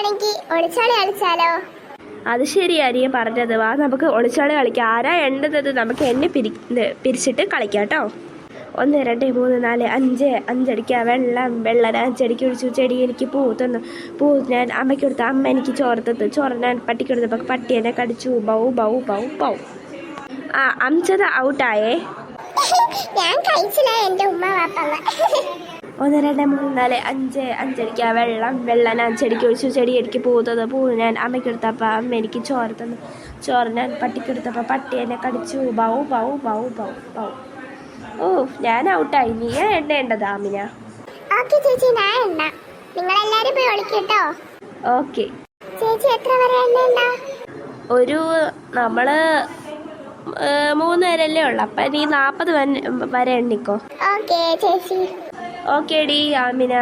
അങ്ങനെയാണെങ്കിൽ ഒളിച്ചോളി കളിച്ചാലോ? അത് ശരിയാ നീ പറഞ്ഞത്. വാ നമുക്ക് ഒളിച്ചോളി കളിക്കാം. ആരാ എണ്ണത് നമുക്ക് എന്നെ പിരിച്ചിട്ട് കളിക്കാം കേട്ടോ. 1 2 3 4 5 അഞ്ചടിക്കുക വെള്ളം അഞ്ചടിക്ക് ഒഴിച്ചു. ചെടി എനിക്ക് പൂ തന്നു. പൂ ഞാൻ അമ്മയ്ക്ക് കൊടുത്തു. അമ്മ എനിക്ക് ചോറ് തന്നു. ചോറ് ഞാൻ പട്ടിക്ക് കൊടുത്തപ്പോൾ പട്ടി എന്നെ കടിച്ചു. ബൗ ബൗ ബൗ ബൗ. അംജദ് ഔട്ടായേ. ഞാൻ കഴിച്ചില്ല, എൻ്റെ ഉമ്മ വാപ്പ. 1 2 3 4 5 അഞ്ചടിക്കുക വെള്ളം അഞ്ചടിക്ക് ഒഴിച്ചു. ചെടി എനിക്ക് പൂ തന്നു. പൂ ഞാൻ അമ്മയ്ക്ക് കൊടുത്തപ്പോൾ അമ്മ എനിക്ക് ചോറ് തന്നു. ചോറ് ഞാൻ പട്ടിക്ക് കൊടുത്തപ്പോൾ പട്ടി എന്നെ കടിച്ചു. ബൗ ബൗ ബൗ ബൗ ബൗ. ഓ ഞാൻ ഔട്ടായി. നീ എണ്ണേണ്ടത് ആമിന. ഓക്കെ ചേച്ചി, ഞാൻ എണ്ണ. നിങ്ങളെല്ലാരും പോയി ഒളിക്കട്ടോ. ഓക്കെ ചേച്ചി എത്ര വരെ എണ്ണ? ഒരു നമ്മള് 3 പേരല്ലേ ഉള്ളു. അപ്പം നീ 40 വരെ എണ്ണിക്കോ. ഓക്കെ ചേച്ചി. Okay D Amina.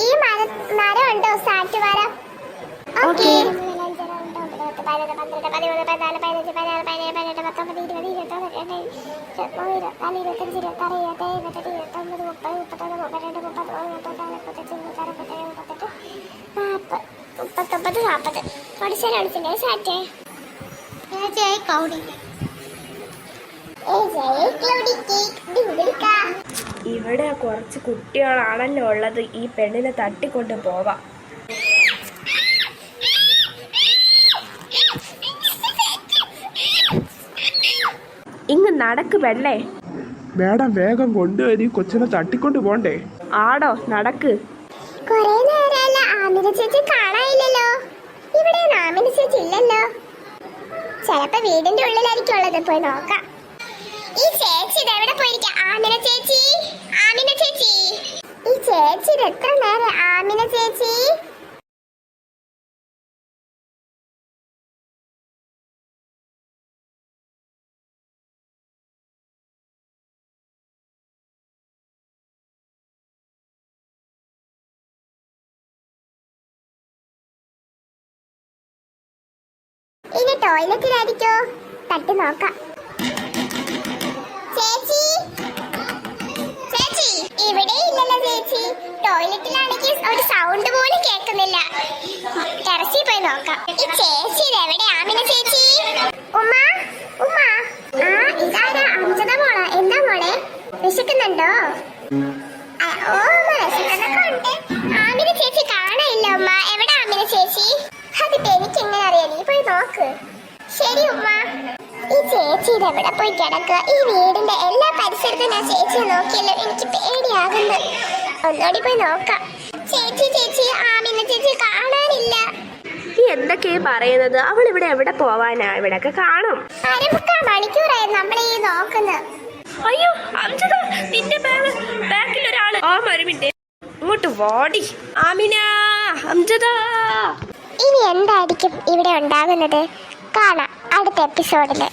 ഈ മരം ഉണ്ടോ? സാറ്റ് മരം. ഓക്കെ 11 12 13 14 15 16 17 18 19 20 21 22 23 24 25 26 27 28 29 30 31 32 33 34 40 ഒളിച്ചില്ലേ സാറ്റേ? ഇവിടെ കുറച്ച് കുട്ടികളാണല്ലോ ഉള്ളത്. ഈ പെണ്ണിനെ തട്ടിക്കൊണ്ട് പോവാം. ഇങ്ങ് നടക്ക് പെണ്ണേ. മേഡം വേഗം കൊണ്ടുവരി, കൊച്ചിനെ തട്ടിക്കൊണ്ട് പോണ്ടേ. ആടോ നടക്ക്. കൊറേ നേരമല്ല ആമിന ചേച്ചി കാണാനില്ലല്ലോ. ഇവിടെ ആമിന ചേച്ചി ഇല്ലല്ലോ. ചിലപ്പോ വീടിന്റെ ഉള്ളിലായിരിക്കും ഉള്ളത്. പോയി നോക്കാം. ഈ ചേച്ചി എവിടെ പോയിരിക്കാം? ആമിന ചേച്ചി, ആമിന ചേച്ചി. ഈ ചേച്ചി എത്ര നേരം? ആമിന ചേച്ചി. ഇനി ടോയ്ലറ്റിലായിരിക്കോ? തട്ടി നോക്കാം. ചേച്ചി, ചേച്ചി ഇവിടെ ഇല്ലല്ലോ ചേച്ചി. ടോയ്ലറ്റിലാണെങ്കിൽ ഒരു സൗണ്ട് പോലും കേൾക്കുന്നില്ല. ടെറസിൽ പോയി നോക്കാം. ഈ ചേച്ചി എവിടെ? ആമിന ചേച്ചി. ഉമ്മ, ഉമ്മ. ഇതാരാ? അംജദ മോളാ? എന്താ മോളെ, വിശക്കുന്നുണ്ടോ? ഓ വിശക്കുന്നൊക്കെ ഉണ്ട്. ആമിന ചേച്ചി കാണാനില്ല ഉമ്മ. എവിടെ ആമിന ചേച്ചി? അതിപ്പോ എനിക്ക് എങ്ങനെ അറിയാം? നീ പോയി നോക്ക്. ശരി ഉമ്മ. ഈ ചേച്ചി എവിടെ പോയി കിടക്കുക? ഈ വീടിന്റെ എല്ലാ പരിസരത്തും ഞാൻ ചേച്ചിയെ നോക്കിയല്ലോ. എനിക്ക് പേടിയാകുന്നു. ഒന്നോടി പോയി നോക്കാം. ചേച്ചി, ചേച്ചി, ആമിന ചേച്ചി കാണാനില്ല. നീ എന്തൊക്കെയാ പറയുന്നത്? അവൾ ഇവിടെ എവിടെ പോവാനാ? ഇവിടെയൊക്കെ കാണും. 1/4 മണിക്കൂറായി നമ്മളീ നോക്കുന്നത്. അയ്യോ അംജദ, നിന്റെ ബാക്കിൽ ഒരാള്. ഒരു മിനിറ്റ്, ഇങ്ങോട്ട് വാടി. ആമിന, അംജദ. ഇനി എന്തായിരിക്കും ഇവിടെ ഉണ്ടാകുന്നത്? കാണാം അടുത്ത എപ്പിസോഡില്.